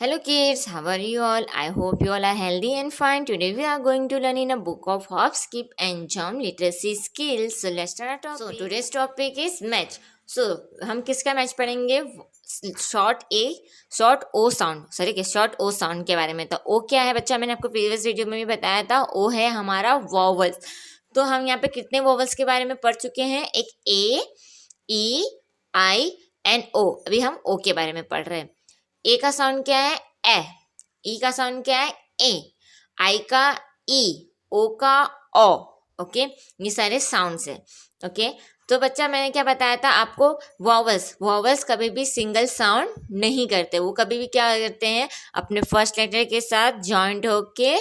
Hello kids, how are you all? I hope you all are healthy and fine. Today we are going to learn in a book of hop, skip and jump literacy skills. So let's start our topic. So today's topic is match. So हम किसका match पढ़ेंगे? Short ओ sound sorry short ओ sound के बारे में। तो ओ क्या है बच्चा, मैंने आपको प्रीवियस वीडियो में भी बताया था। ओ है हमारा वॉवल्स। तो हम यहाँ पे कितने वॉवल्स के बारे में पढ़ चुके हैं? एक ए, ई, आई एंड ओ। अभी हम ओ के बारे में पढ़ रहे हैं। ए का साउंड क्या है? ए। ई का साउंड क्या है? ए। आई का ई, ओ का ओ। ओके, ये सारे साउंड्स है। ओके, तो बच्चा मैंने क्या बताया था आपको? वॉवल्स कभी भी सिंगल साउंड नहीं करते। वो कभी भी क्या करते हैं? अपने फर्स्ट लेटर के साथ जॉइंट होके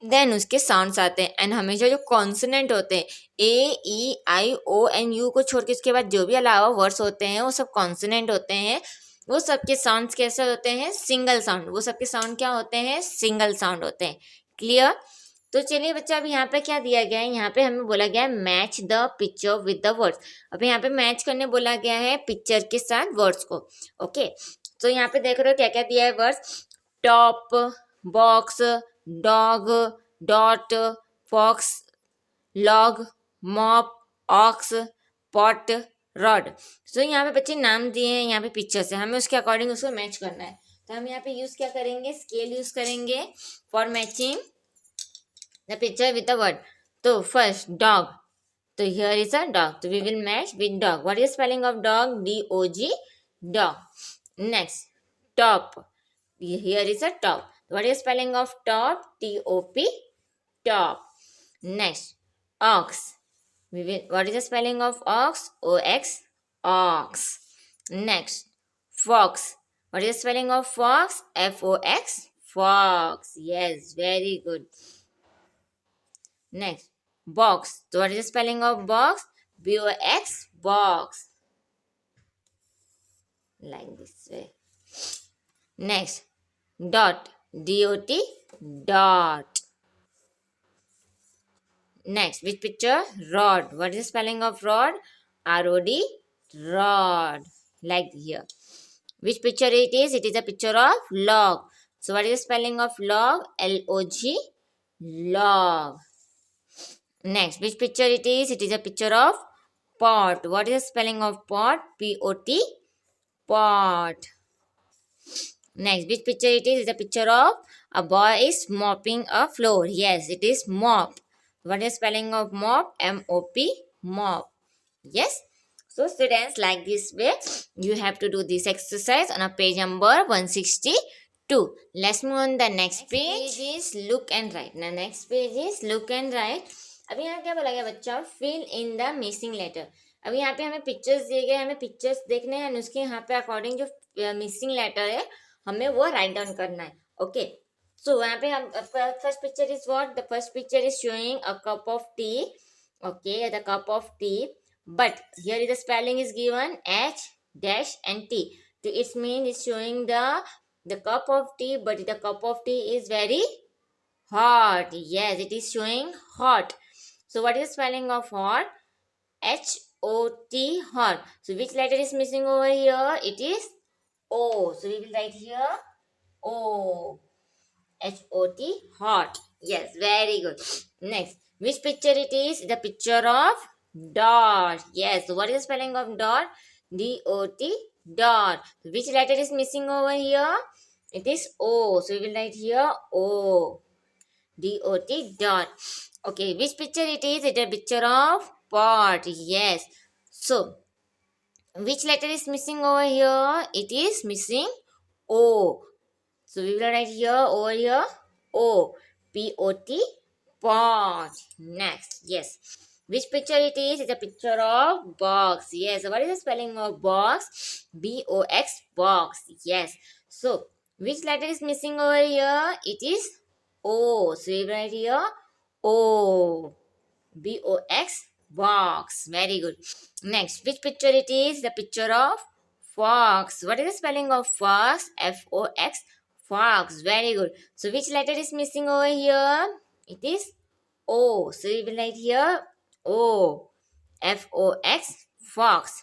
देन उसके साउंड्स आते हैं। एंड हमेशा जो कॉन्सोनेंट होते हैं ए, ई, आई, ओ एंड यू को छोड़ के उसके बाद जो भी अलावा वर्ड्स होते हैं वो सब कॉन्सोनेंट होते हैं। वो सबके साउंड्स कैसे होते हैं? Single sound. वो सबके साउंड क्या होते हैं? सिंगल साउंड होते हैं। क्लियर? तो चलिए बच्चा, अभी यहाँ पे क्या दिया गया है? यहाँ पे हमें बोला गया है match the picture with the words. अब यहाँ पे मैच करने बोला गया है पिक्चर के साथ वर्ड्स को। ओके, तो यहाँ पे देख रहे हो क्या क्या दिया है words? Top, box, dog, dot, fox, log, mop, ox, pot, rod. So यहाँ पे बच्चे नाम दिए हैं, यहाँ पे पिक्चर से हमें उसके अकॉर्डिंग उसको मैच करना है। तो हम यहाँ पे यूज क्या करेंगे? स्केल यूज करेंगे for matching the picture with the word. तो फर्स्ट डॉग, तो हियर इज अ डॉग, तो we will match with dog. What is spelling of dog? DOG, dog. Next top, here is a top, what is spelling of top? TOP, top. Next, ox. What is the spelling of ox? OX, ox. Next, fox. What is the spelling of fox? FOX, fox. Yes, very good. Next, box. So what is the spelling of box? BOX, box. Like this way. Next, dot. DOT, dot. Next, which picture? Rod. What is the spelling of rod? ROD, rod. Like here. Which picture it is? It is a picture of log. So what is the spelling of log? LOG, log. Next, which picture it is? It is a picture of pot. What is the spelling of pot? POT, pot. Next, which picture it is? It is a picture of a boy is mopping a floor. Yes, it is mop. What is spelling of mop? MOP, mop. Yes. So students, like this way you have to do this exercise on a page number 162. Let's move on the next page is look and write. Now next page is look and write. अभी यहाँ क्या बोला गया बच्चा? Fill in the missing letter. अभी यहाँ पे हमें पिक्चर्स दिए गए, हमें पिक्चर्स देखने हैं, उसके यहाँ पे अकॉर्डिंग जो मिसिंग लेटर है हमें वो राइट डाउन करना है। ओके, so यहाँ पे हम first picture is what? The first picture is showing a cup of tea. Okay, the cup of tea, but here is the spelling is given H dash and T. So it means it's showing the cup of tea, but the cup of tea is very hot. Yes, it is showing hot. So what is the spelling of hot? HOT, hot. So which letter is missing over here? It is O. So we will write here O. HOT, hot. Yes, very good. Next, which picture it is? The picture of dot. Yes, so what is the spelling of dot? DOT, dot. Which letter is missing over here? It is O. So we will write here O. DOT, dot. Okay, which picture it is? It is a picture of pot. Yes. So, which letter is missing over here? It is missing O. So we will write here over here O, POT, pot. Next, yes. Which picture it is? It's a picture of box. Yes. So what is the spelling of box? BOX, box. Yes. So which letter is missing over here? It is O. So we will write here O, BOX, box. Very good. Next, which picture it is? The picture of fox. What is the spelling of fox? FOX, fox. Very good. So which letter is missing over here? It is O. So we will write here O, FOX, fox.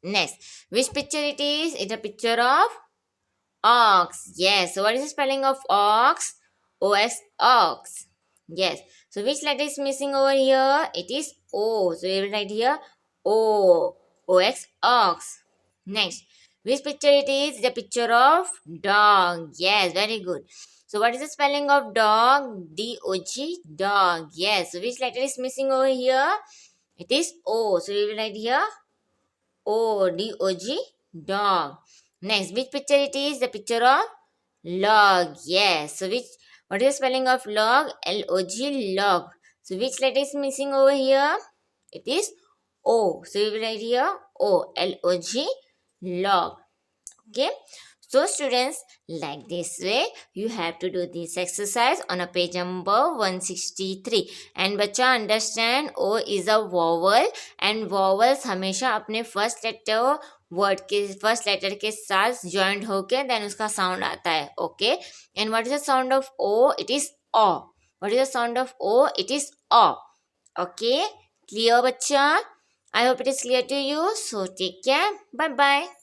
Next, which picture it is? It's a picture of Ox. Yes. So what is the spelling of ox? O-X, ox. Yes. So which letter is missing over here? It is O. So we will write here O. O-X, ox. Next. Which picture it is? The picture of dog. Yes, very good. So what is the spelling of dog? D-O-G, dog. Yes. So which letter is missing over here? It is O. So we will write here O, D-O-G, dog. Next, which picture it is? The picture of log. Yes. So what is the spelling of log? L-O-G, log. So which letter is missing over here? It is O. So we will write here O, L-O-G, log. Okay. So students, like this way you have to do this exercise on a page number 163. And बच्चा understand O is a vowel and vowels हमेशा अपने first letter word के first letter के साथ joined होके then उसका sound आता है. Okay. And what is the sound of O? It is O. What is the sound of O? It is O. Okay. Clear बच्चा? I hope it is clear to you. So take care. Bye bye.